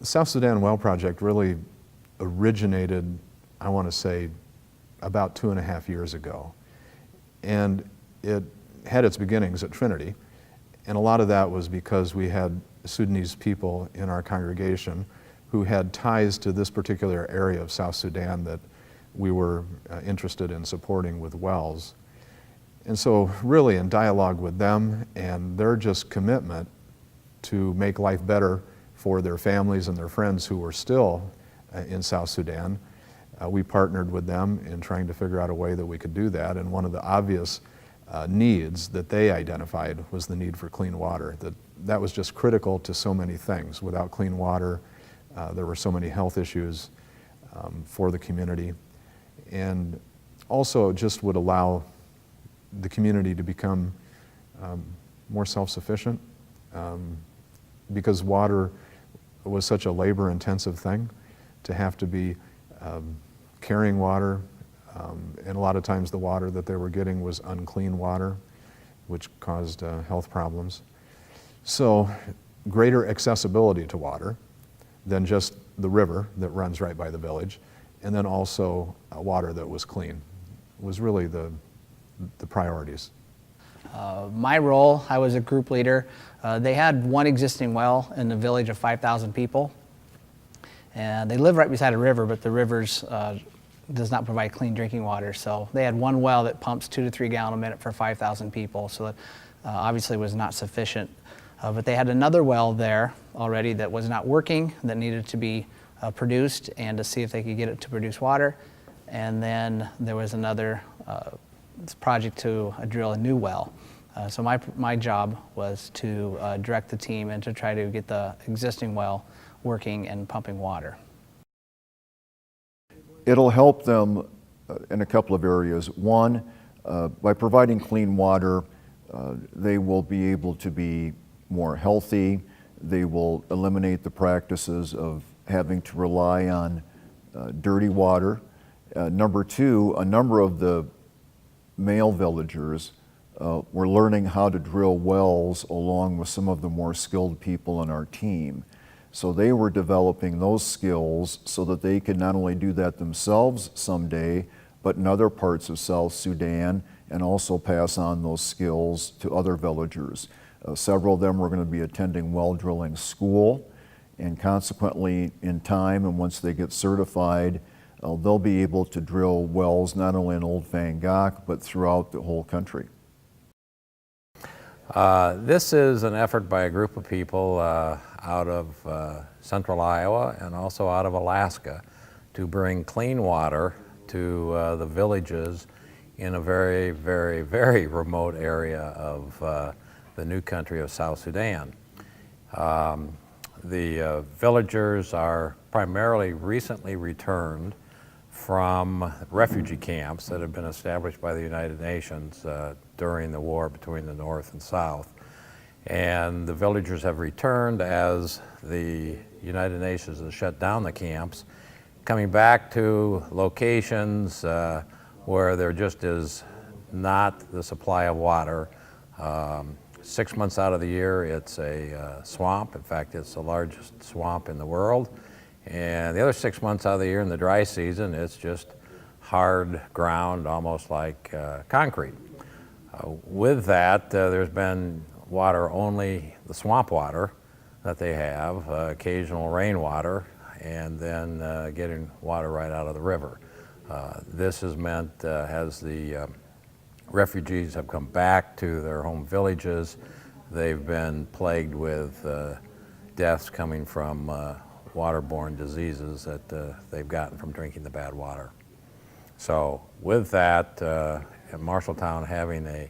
South Sudan Well Project really originated, I want to say, about 2.5 years ago. And it had its beginnings at Trinity. And a lot of that was because we had Sudanese people in our congregation who had ties to this particular area of South Sudan that we were interested in supporting with wells. And so really in dialogue with them and their just commitment to make life better for their families and their friends who were still in South Sudan, we partnered with them in trying to figure out a way that we could do that. And one of the obvious needs that they identified was the need for clean water. That was just critical to so many things. Without clean water, there were so many health issues for the community. And also just would allow the community to become more self-sufficient because water was such a labor-intensive thing to have to be carrying water, and a lot of times the water that they were getting was unclean water, which caused health problems. So greater accessibility to water than just the river that runs right by the village, and then also water that was clean was really the priorities. My role, I was a group leader. They had one existing well in the village of 5,000 people. And they live right beside a river, but the river's does not provide clean drinking water. So they had one well that pumps 2 to 3 gallons a minute for 5,000 people. So that obviously was not sufficient. But they had another well there already that was not working, that needed to be produced, and to see if they could get it to produce water. And then there was another project to drill a new well. So my job was to direct the team and to try to get the existing well working and pumping water. It'll help them in a couple of areas. One, by providing clean water, they will be able to be more healthy. They will eliminate the practices of having to rely on dirty water. Number two, a number of the male villagers were learning how to drill wells along with some of the more skilled people on our team. So they were developing those skills so that they could not only do that themselves someday, but in other parts of South Sudan, and also pass on those skills to other villagers. Several of them were going to be attending well drilling school, and consequently in time and once they get certified, they'll be able to drill wells not only in Old Fangak, but throughout the whole country. This is an effort by a group of people out of central Iowa and also out of Alaska to bring clean water to the villages in a very, very, very remote area of the new country of South Sudan. The villagers are primarily recently returned from refugee camps that have been established by the United Nations during the war between the North and South. And the villagers have returned as the United Nations has shut down the camps, coming back to locations where there just is not the supply of water. 6 months out of the year, it's a swamp. In fact, it's the largest swamp in the world. And the other 6 months out of the year in the dry season, it's just hard ground, almost like concrete. With that, there's been water only, the swamp water that they have, occasional rainwater, and then getting water right out of the river. This has meant as the refugees have come back to their home villages, they've been plagued with deaths coming from waterborne diseases that they've gotten from drinking the bad water. So with that, in Marshalltown having a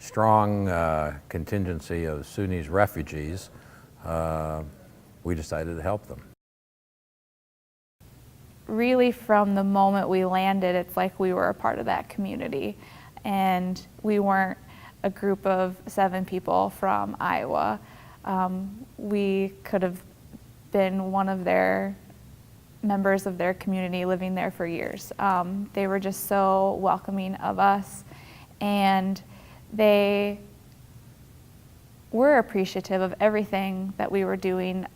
strong contingency of Sudanese refugees, we decided to help them. Really, from the moment we landed, it's like we were a part of that community, and we weren't a group of 7 people from Iowa. We could have been one of their members of their community living there for years. They were just so welcoming of us, and they were appreciative of everything that we were doing.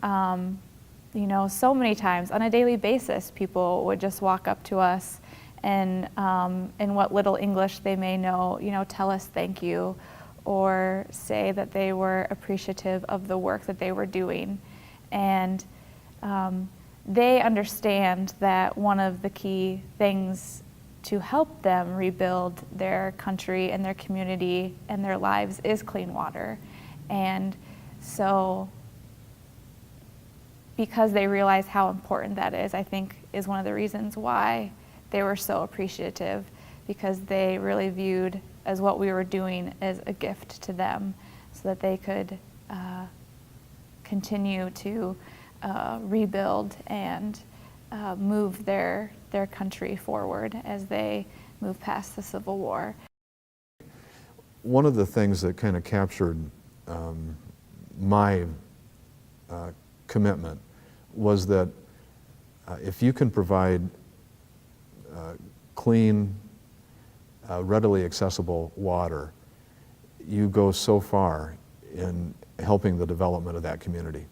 so many times on a daily basis, people would just walk up to us and in what little English they may know, tell us thank you or say that they were appreciative of the work that they were doing. And they understand that one of the key things to help them rebuild their country and their community and their lives is clean water. And so because they realize how important that is, I think is one of the reasons why they were so appreciative, because they really viewed as what we were doing as a gift to them so that they could continue to rebuild and move their country forward as they move past the Civil War. One of the things that kind of captured my commitment was that if you can provide clean, readily accessible water, you go so far in helping the development of that community.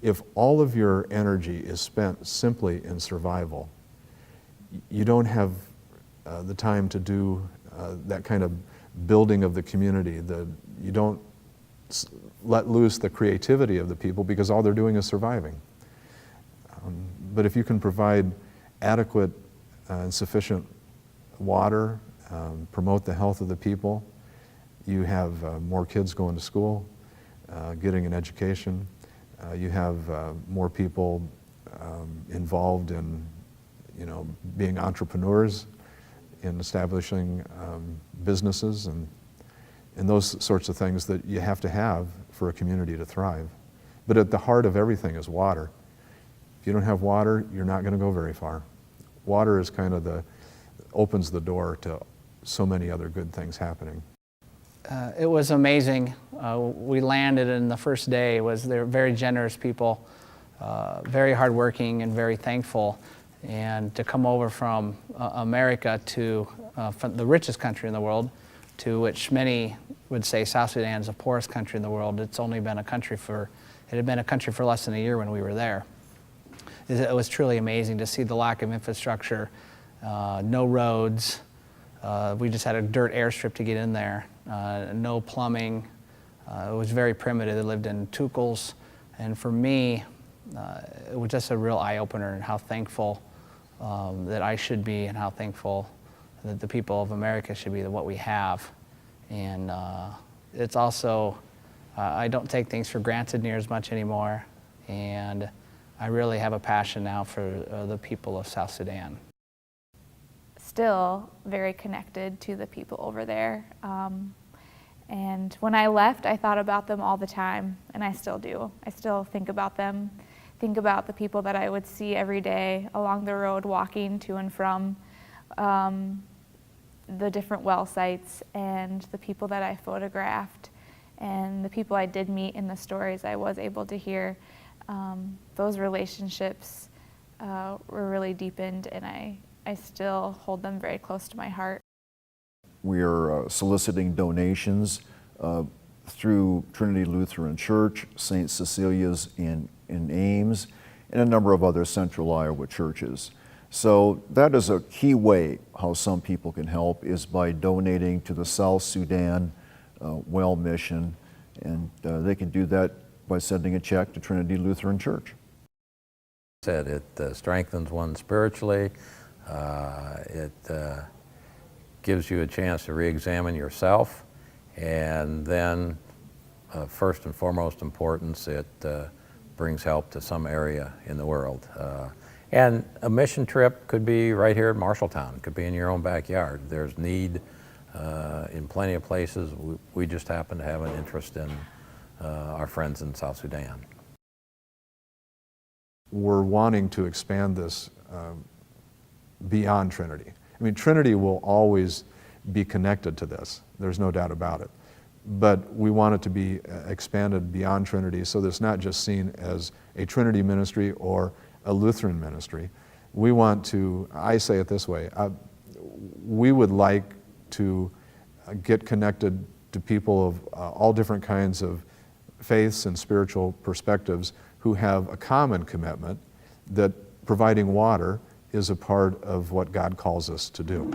If all of your energy is spent simply in survival, you don't have the time to do that kind of building of the community. You don't let loose the creativity of the people because all they're doing is surviving. But if you can provide adequate and sufficient water, promote the health of the people, you have more kids going to school, getting an education, you have more people involved in being entrepreneurs, in establishing businesses and those sorts of things that you have to have for a community to thrive. But at the heart of everything is water. If you don't have water, you're not going to go very far. Water is kind of opens the door to so many other good things happening. It was amazing. We landed, and the first day they're very generous people, very hardworking and very thankful. And to come over from America to from the richest country in the world, to which many would say South Sudan is the poorest country in the world. It had been a country for less than a year when we were there. It was truly amazing to see the lack of infrastructure, no roads. We just had a dirt airstrip to get in there, no plumbing. It was very primitive. They lived in tukels. And for me, it was just a real eye-opener in how thankful that I should be and how thankful that the people of America should be to what we have. And it's also, I don't take things for granted near as much anymore. And I really have a passion now for the people of South Sudan. Still very connected to the people over there. And when I left, I thought about them all the time, and I still do. I still think about them, think about the people that I would see every day along the road walking to and from the different well sites, and the people that I photographed, and the people I did meet in the stories I was able to hear. Those relationships were really deepened, and I still hold them very close to my heart. We are soliciting donations through Trinity Lutheran Church, St. Cecilia's in Ames, and a number of other central Iowa churches. So that is a key way how some people can help, is by donating to the South Sudan Well Mission, and they can do that by sending a check to Trinity Lutheran Church. It strengthens one spiritually. It gives you a chance to re-examine yourself, and then first and foremost importance, it brings help to some area in the world. And a mission trip could be right here at Marshalltown, could be in your own backyard. There's need in plenty of places. We just happen to have an interest in our friends in South Sudan. We're wanting to expand this beyond Trinity. I mean, Trinity will always be connected to this. There's no doubt about it. But we want it to be expanded beyond Trinity, so that it's not just seen as a Trinity ministry or a Lutheran ministry. We want to, I say it this way, we would like to get connected to people of all different kinds of faiths and spiritual perspectives who have a common commitment that providing water is a part of what God calls us to do.